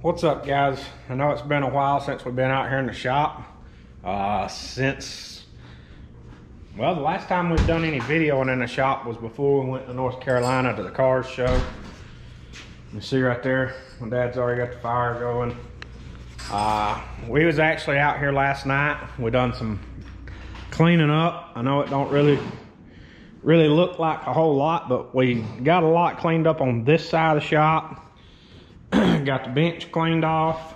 What's up, guys? I know it's been a while since we've been out here in the shop. Well, the last time we've done any videoing in the shop was before we went to North Carolina to the cars show. You see right there, my dad's already got the fire going. We was actually out here last night. We done some cleaning up. I know it don't really look like a whole lot, but we got a lot cleaned up on this side of the shop. Got the bench cleaned off,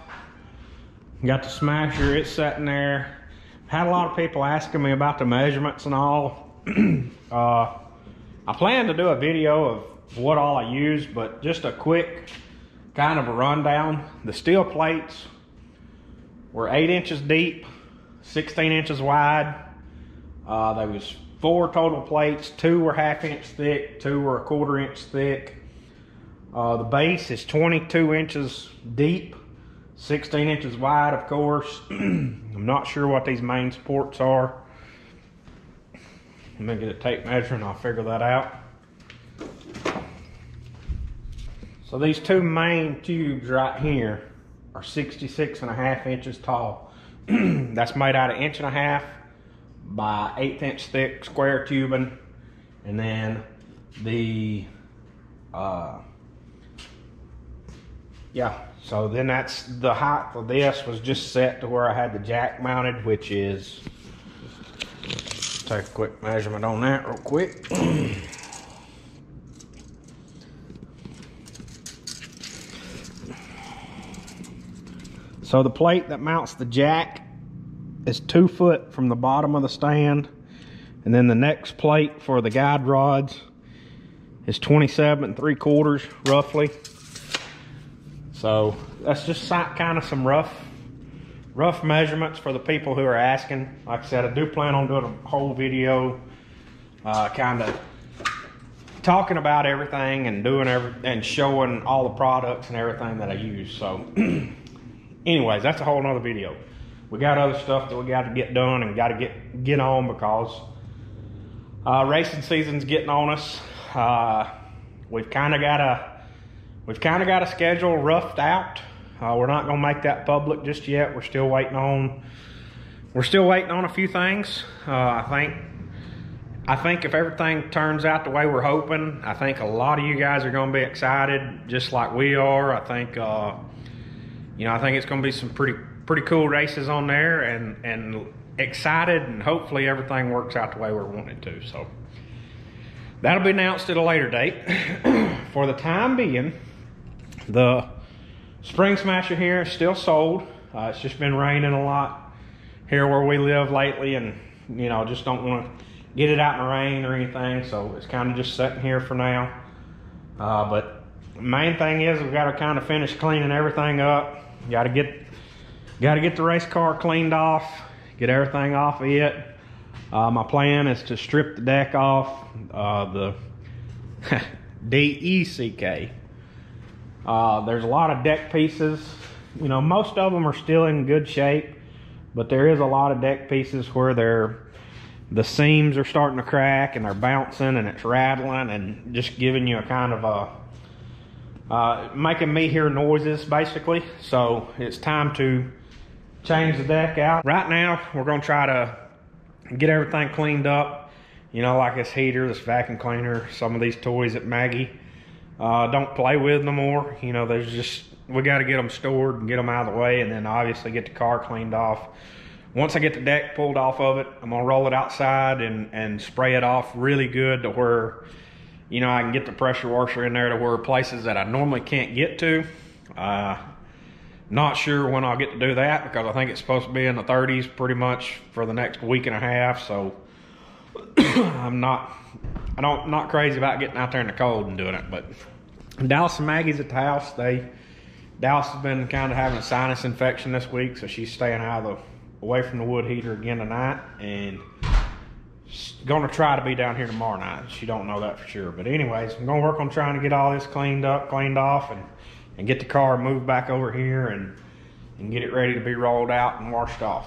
got the smasher, it's sitting there. Had a lot of people asking me about the measurements and all. I plan to do a video of what all I use, but just a quick kind of a rundown. The steel plates were 8 inches deep, 16 inches wide. There was 4 total plates. 2 were 1/2 inch thick, 2 were 1/4 inch thick. The base is 22 inches deep, 16 inches wide, of course. I'm not sure what these main supports are. Let me get a tape measure and I'll figure that out. So these 2 main tubes right here are 66.5 inches tall. That's made out of 1.5 inch by 1/8 inch thick square tubing. And then the so then that's the height of this was just set to where I had the jack mounted, which is, take a quick measurement on that real quick. So the plate that mounts the jack is 2 foot from the bottom of the stand, and then the next plate for the guide rods is 27 3/4 roughly. So that's just kind of some rough measurements for the people who are asking. Like I said, I do plan on doing a whole video kind of talking about everything and and showing all the products and everything that I use. So anyways, that's a whole nother video. We got other stuff that we got to get done and got to get on, because racing season's getting on us. We've kind of got a schedule roughed out. We're not gonna make that public just yet. We're still waiting on a few things. I think if everything turns out the way we're hoping, I think a lot of you guys are gonna be excited, just like we are. I think I think it's gonna be some pretty cool races on there, and excited, and hopefully everything works out the way we're wanting to. So that'll be announced at a later date. For the time being, the spring smasher here is still sold. It's just been raining a lot here where we live lately, and just don't want to get it out in the rain or anything, so it's kind of just sitting here for now. But the main thing is we've got to kind of finish cleaning everything up. Got to get the race car cleaned off, get everything off of it. My plan is to strip the deck off, the DECK. There's a lot of deck pieces. Most of them are still in good shape, but there is a lot of deck pieces where the seams are starting to crack and they're bouncing and it's rattling and just giving you a kind of making me hear noises, basically. So it's time to change the deck out. Right now, we're gonna try to get everything cleaned up. Like this heater, this vacuum cleaner, some of these toys that Maggie don't play with no more. We got to get them stored and get them out of the way, and then obviously get the car cleaned off. Once I get the deck pulled off of it, I'm gonna roll it outside and spray it off really good to where I can get the pressure washer in there to where places that I normally can't get to. Not sure when I'll get to do that, because I think it's supposed to be in the 30s pretty much for the next week and a half. So I'm not crazy about getting out there in the cold and doing it. But Dallas and Maggie's at the house. Dallas has been kind of having a sinus infection this week, so she's staying away from the wood heater again tonight, and she's gonna try to be down here tomorrow night. She don't know that for sure. But anyways, I'm gonna work on trying to get all this cleaned off, and get the car moved back over here and get it ready to be rolled out and washed off.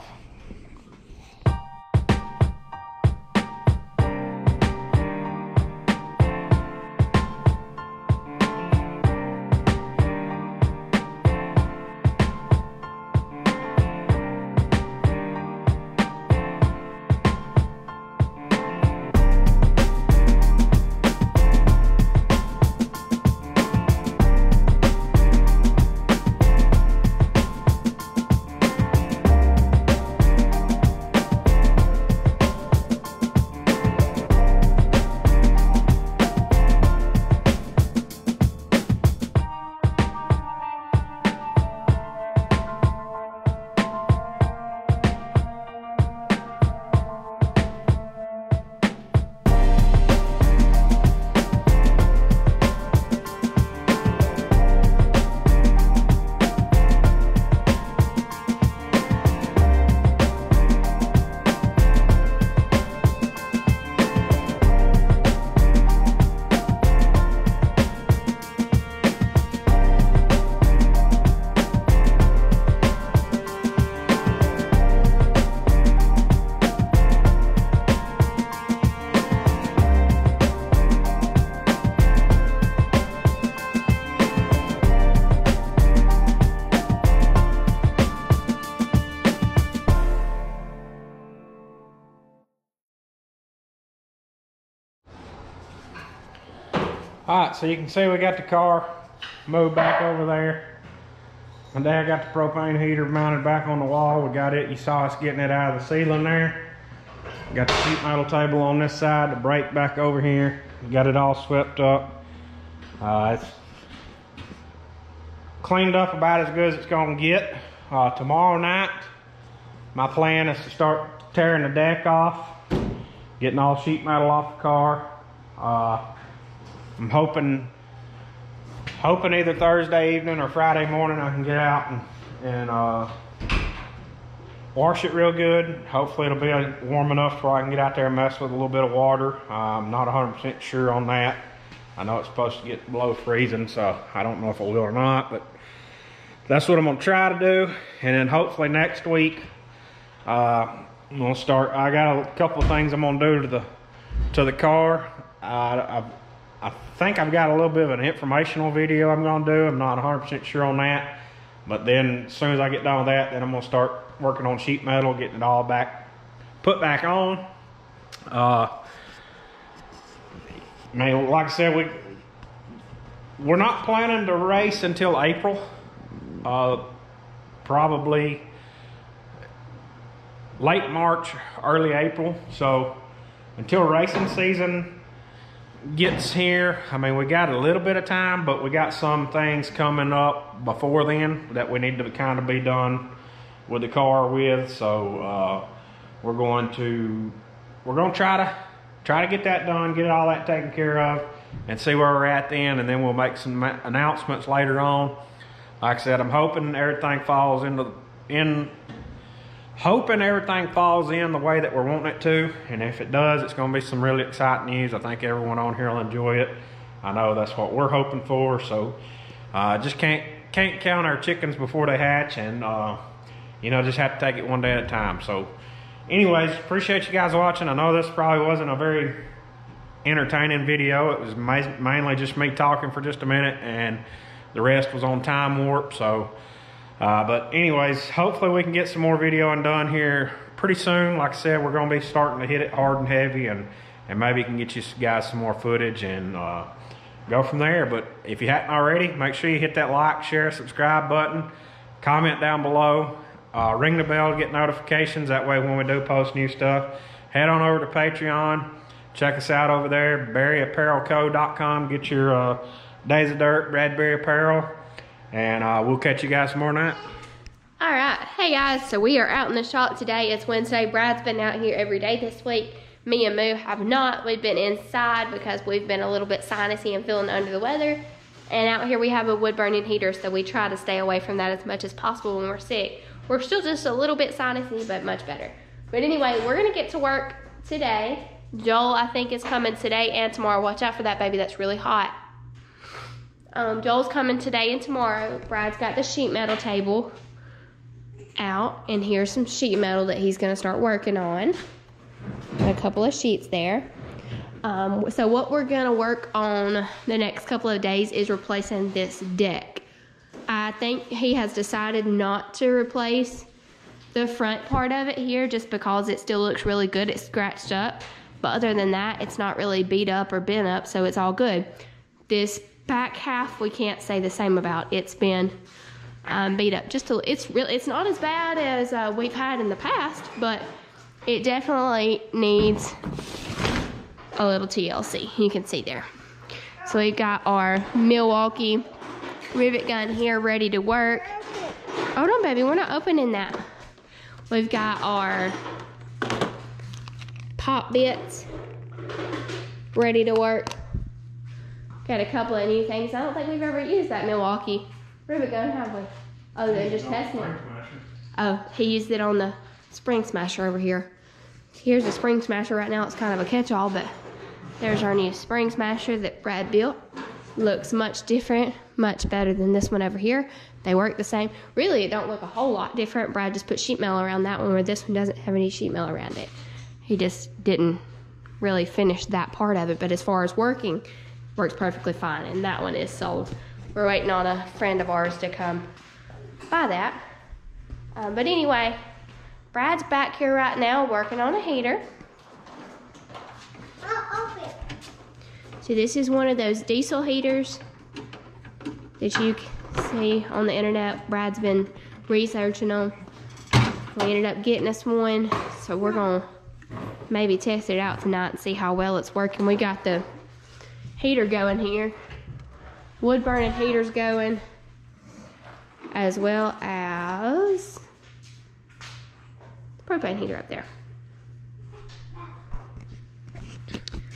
Alright, so you can see we got the car moved back over there. My dad got the propane heater mounted back on the wall. We got it, you saw us getting it out of the ceiling there. Got the sheet metal table on this side, the brake back over here. Got it all swept up. It's cleaned up about as good as it's gonna get. Tomorrow night, my plan is to start tearing the deck off, getting all sheet metal off the car. I'm hoping either Thursday evening or Friday morning I can get out and wash it real good. Hopefully it'll be warm enough where I can get out there and mess with a little bit of water. I'm not 100% sure on that. I know it's supposed to get below freezing, so I don't know if it will or not, but that's what I'm gonna try to do. And then hopefully next week, I'm gonna start. I got a couple of things I'm gonna do to the car. I think I've got a little bit of an informational video I'm gonna do. I'm not 100% sure on that. But then as soon as I get done with that, then I'm gonna start working on sheet metal, getting it all put back on. Man, like I said, we're not planning to race until April. Probably late March, early April. So until racing season gets here, I mean, we got a little bit of time, but we got some things coming up before then that we need to kind of be done with the car with. So we're going to try to get that done, get all that taken care of, and see where we're at then, and then we'll make some announcements later on. Like I said, I'm hoping everything falls in the way that we're wanting it to, and if it does, it's going to be some really exciting news. I think everyone on here will enjoy it. I know that's what we're hoping for. So just can't count our chickens before they hatch, and you know, just have to take it one day at a time. So anyways, appreciate you guys watching. I know this probably wasn't a very entertaining video. It was mainly just me talking for just a minute, and the rest was on time warp. So but anyways, hopefully we can get some more videoing done here pretty soon. Like I said, we're going to be starting to hit it hard and heavy, and maybe can get you guys some more footage and go from there. But if you hadn't already, make sure you hit that like, share, subscribe button, comment down below, ring the bell to get notifications. That way when we do post new stuff, head on over to Patreon, check us out over there, berryapparelco.com. Get your Days of Dirt Bradbury apparel, and we'll catch you guys tomorrow night. All right, hey guys, so we are out in the shop today. It's Wednesday. Brad's been out here every day this week. Me and Moo have not. We've been inside because we've been a little bit sinusy and feeling under the weather. And out here we have a wood burning heater, so we try to stay away from that as much as possible when we're sick. We're still just a little bit sinusy, but much better. But anyway, we're gonna get to work today. Joel, I think, is coming today and tomorrow. Watch out for that baby, that's really hot. Joel's coming today and tomorrow. Brad's got the sheet metal table out, and here's some sheet metal that he's gonna start working on. A couple of sheets there. So what we're gonna work on the next couple of days is replacing this deck. I think he has decided not to replace the front part of it here just because it still looks really good. It's scratched up, but other than that, it's not really beat up or bent up, so it's all good. This back half we can't say the same about. It's been beat up just a, it's not as bad as we've had in the past, but it definitely needs a little TLC. You can see there. So we've got our Milwaukee rivet gun here ready to work. Hold on, baby, we're not opening that. We've got our pop bits ready to work. Got a couple of new things. I don't think we've ever used that Milwaukee rivet gun, have we? Oh, they're just testing it. Oh, he used it on the spring smasher over here. Here's a spring smasher right now. It's kind of a catch-all, but there's our new spring smasher that Brad built. Looks much different, much better than this one over here. They work the same. Really, it don't look a whole lot different. Brad just put sheet metal around that one, where this one doesn't have any sheet metal around it. He just didn't really finish that part of it, but as far as working, works perfectly fine, and that one is sold. We're waiting on a friend of ours to come buy that. But anyway, Brad's back here right now working on a heater. So this is one of those diesel heaters that you can see on the internet. Brad's been researching them. We ended up getting us one, so we're gonna maybe test it out tonight and see how well it's working. We got the heater going here, wood burning heaters going, as well as propane heater up there.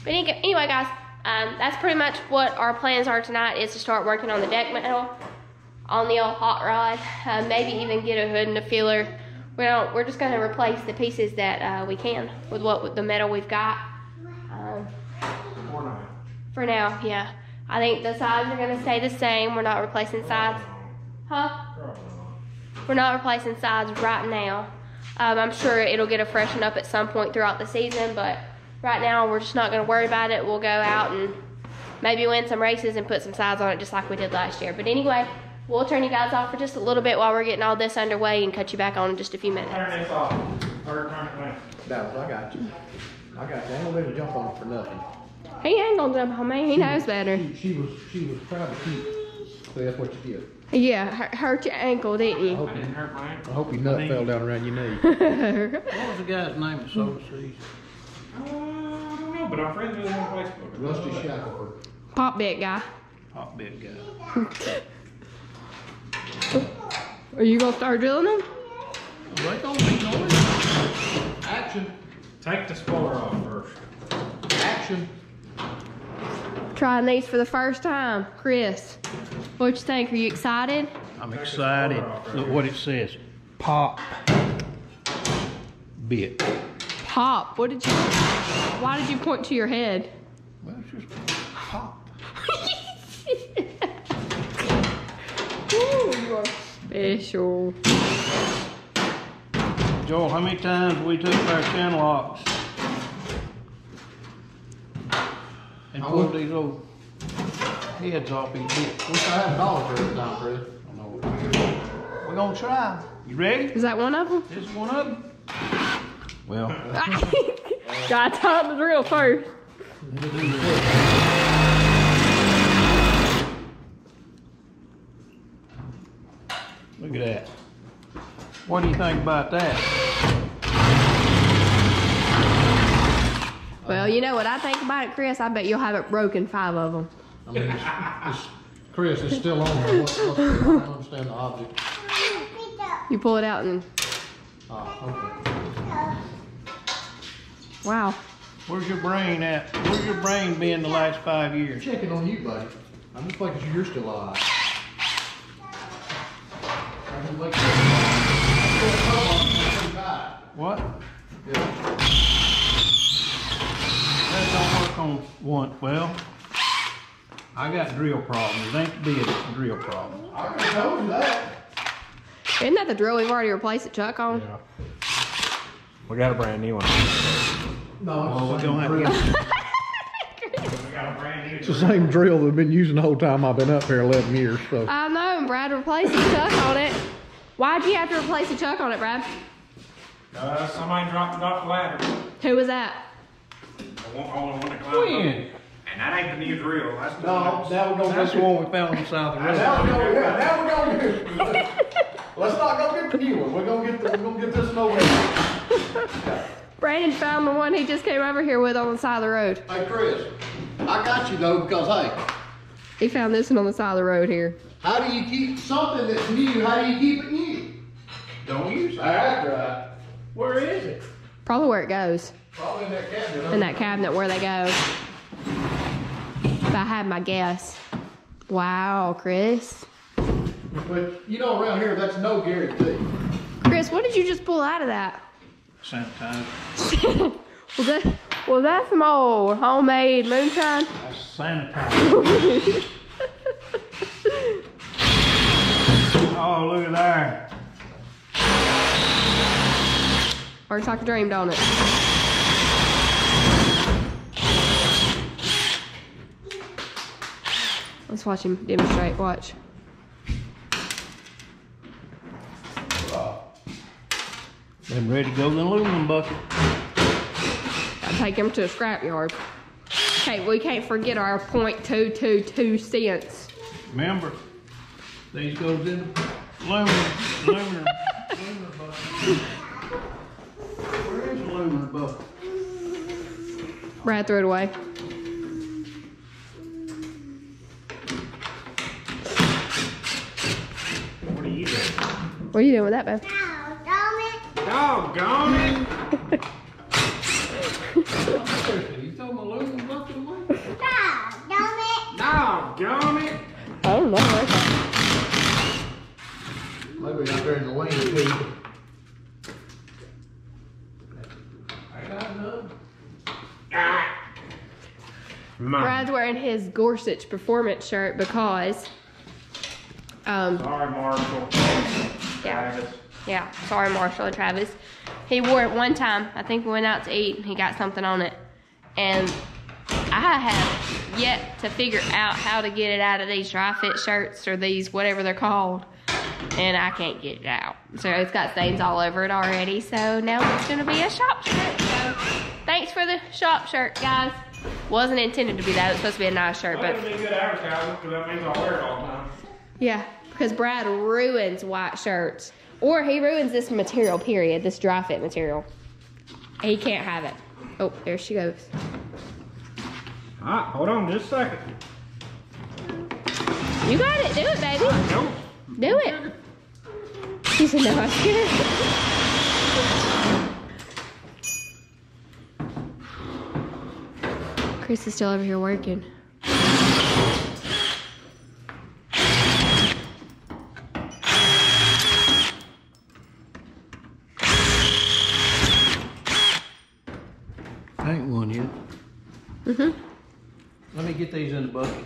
But anyway, guys, that's pretty much what our plans are tonight, is to start working on the deck metal, on the old hot rod, maybe even get a hood and a filler. We're just going to replace the pieces that we can with the metal we've got. For now, yeah. I think the sides are going to stay the same. We're not replacing sides. Huh? We're not replacing sides right now. I'm sure it'll get a freshen up at some point throughout the season, but right now we're just not going to worry about it. We'll go out and maybe win some races and put some sides on it just like we did last year. But anyway, we'll turn you guys off for just a little bit while we're getting all this underway and cut you back on in just a few minutes. Turn this off. Or turn it down. That was, I got you. I ain't gonna let you jump on it for nothing. He ain't gonna jump on me. He knows better. She was trying to keep. So that's what you did. Yeah, hurt your ankle, didn't you? I didn't hurt my ankle. I hope your nut fell down around your knee. What was the guy's name at Soda Seas? I don't know, but our friends with him on Facebook. Rusty Shackelford. Pop bit guy. Hot bit guy. Are you gonna start drilling them? They gonna be noise. Action. Take the spoiler off first. Action. Trying these for the first time. Chris, what you think? Are you excited? I'm excited. Look what it says. Pop bit. Pop. Why did you point to your head? Well, it's just pop. Ooh, you are special. Joel, how many times we took our chin locks and pulled these old heads off these bits? Wish I had a dollar for this time, Chris. I know. We're gonna try. You ready? Is that one of them? This is one of them. Well, Gotta top the drill first. look at that. What do you think about that? Well, you know what I think about it, Chris? I bet you'll have it broken 5 of them. I mean, Chris, it's still on there. I don't understand the object. You pull it out and... Oh, okay. Wow. Where's your brain at? Where's your brain been the last 5 years? Checking on you, buddy. I'm just making sure you're still alive. I'm just making What? Yeah. That don't work on one. Well, I got drill problems. It ain't big, it's a drill problem. I already told you that. Isn't that the drill we've already replaced the chuck on? Yeah. We got a brand new one. No, Well, it's we're the gonna same have drill. We got a brand new. It's the same drill that I've been using the whole time I've been up here 11 years. So I know, and Brad replaced the chuck on it. Why'd you have to replace the chuck on it, Brad? Somebody dropped it off the ladder. Who was that? Only one that climbed When? up. And that ain't the new drill. That's the no, one now we're gonna That's the one we found on the side of the road. Now we're going. Let's not go get the new one. We're gonna get this one over here. Brandon found the one he just came over here with on the side of the road. Hey Chris, I got you though because hey, He found this one on the side of the road here. how do you keep something that's new? How do you keep it new? Don't use it. That's right. Where is it? Probably where it goes. Probably in that cabinet. In that cabinet where they go. If I had my guess. Wow, Chris. But you know, around here, that's no guarantee. Chris, what did you just pull out of that? Sanitizer. Was that some old homemade moonshine? That's sanitizer. Oh, look at there. Works like a dream, don't it? Let's watch him demonstrate. Watch. I'm ready to go to the aluminum bucket. Gotta take him to a scrap yard. Okay, we can't forget our .222 cents. Remember, these goes in aluminum bucket. Where is the aluminum bucket? Brad threw it away. What are you doing? What are you doing with that, babe? Doggone it! You throw my aluminum bucket away? Doggone it! I don't know. Maybe out there in the lane feed. I got none. Brad's wearing his Gorsuch performance shirt because, Sorry, Marshall. yeah, Travis. yeah. Sorry, Marshall and Travis. He wore it one time. I think we went out to eat and he got something on it, and I have yet to figure out how to get it out of these dry fit shirts or these whatever they're called, and I can't get it out. So it's got stains all over it already. So now it's gonna be a shop shirt. So thanks for the shop shirt, guys. Wasn't intended to be that. It was supposed to be a nice shirt, Well, but it'll be good advertising because that means I'll wear it all the time. yeah, because Brad ruins white shirts, or he ruins this material. Period. This dry fit material. He can't have it. Oh, there she goes. Alright, hold on just a second. You got it. Do it, baby. Nope. Do it. She said no, I'm scared. Chris is still over here working. I ain't one yet. Mm-hmm. Let me get these in the bucket.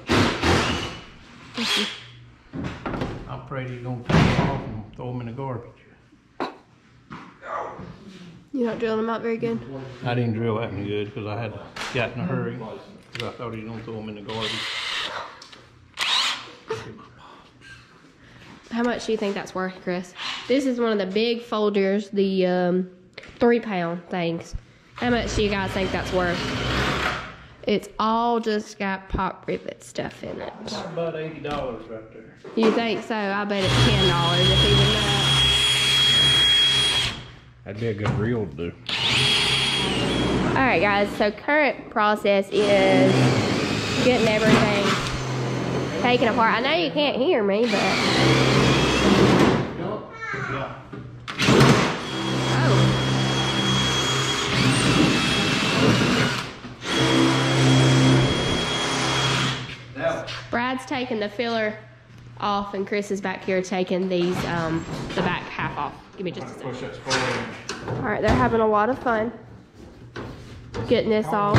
I'm afraid he's gonna take them off and throw them in the garbage. You're not drilling them out very good. I didn't drill that any good because I had got in a hurry because I thought he was gonna throw them in the garbage. How much do you think that's worth, Chris? This is one of the big folders, the 3-pound things. How much do you guys think that's worth? It's all just got pop rivet stuff in it. That's about $80 right there. You think so? I bet it's $10 if even that. That'd be a good reel to do. Alright guys, so current process is getting everything taken apart. I know you can't hear me, but... Yeah. Oh. Now, Brad's taking the filler off and Chris is back here taking these, the back half off. Give me just a second. Push that spoiler in. Alright, they're having a lot of fun getting this all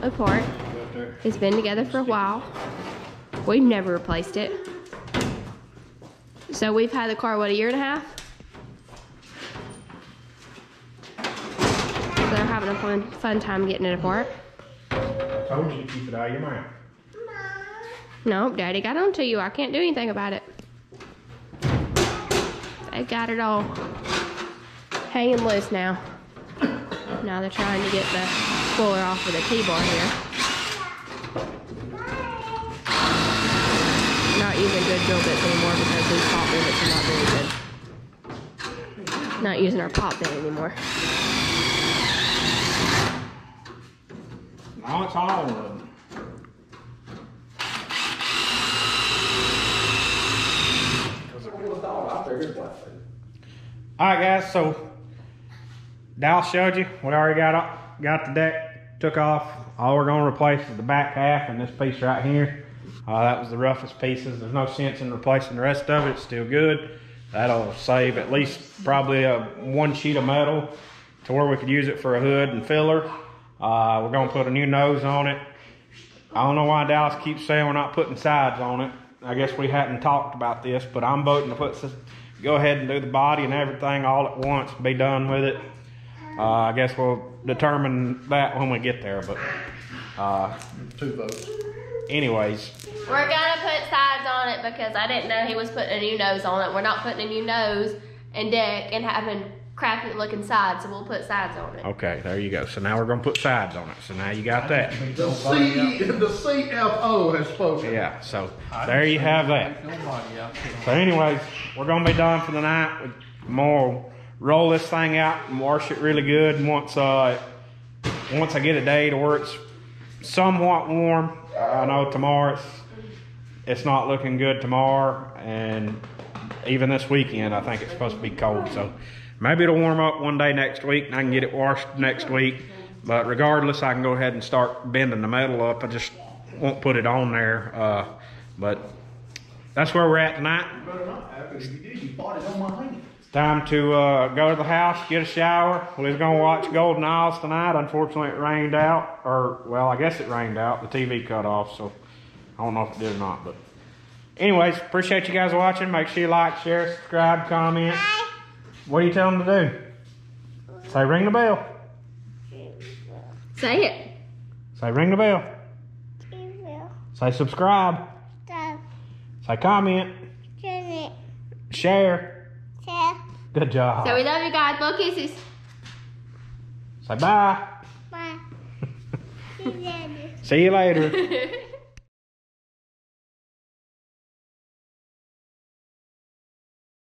apart. Right there. It's been together for a while. We've never replaced it. So we've had the car, what, a year and a half? So they're having a fun time getting it apart. I told you to keep it out of your mouth. No, Daddy got onto you. I can't do anything about it. They got it all hanging loose now. Now they're trying to get the spoiler off of the T-bar here. Not using good drill bits anymore because these pop rivets are not very good. Not using our pop bit anymore. No, it's all of them. Alright guys, so Dal showed you we already got the deck took off. All we're going to replace is the back half and this piece right here. That was the roughest pieces. There's no sense in replacing the rest of it. It's still good. That'll save at least probably one sheet of metal to where we could use it for a hood and filler. We're going to put a new nose on it. I don't know why Dallas keeps saying we're not putting sides on it. I guess we hadn't talked about this, but I'm voting to go ahead and do the body and everything all at once, be done with it. I guess we'll determine that when we get there, but 2 votes. We're anyways. gonna put sides on it because I didn't know he was putting a new nose on it. We're not putting a new nose and deck and having crappy looking sides, so we'll put sides on it. Okay, there you go. So now we're gonna put sides on it. So now you got that. The CFO has spoken. Yeah, so there you have that. Nobody out there. So anyways, we're gonna be done for the night. We're gonna roll this thing out and wash it really good. And once I get a day to where it's somewhat warm, I know tomorrow it's not looking good tomorrow, and even this weekend I think it's supposed to be cold. So maybe it'll warm up one day next week and I can get it washed next week. But regardless, I can go ahead and start bending the metal up. I just won't put it on there. But that's where we're at tonight. You better not have, because if you did, you fought it on my hand. It's time to go to the house, get a shower. We was gonna watch Golden Isles tonight. Unfortunately, it rained out, or well, I guess it rained out. The TV cut off, so I don't know if it did or not. But anyways, appreciate you guys watching. Make sure you like, share, subscribe, comment. What do you tell them to do? Say ring the bell. Say it. Say ring the bell. Say subscribe. Say comment. Share. Good job. So we love you guys. Blow kisses. Say bye. See you later.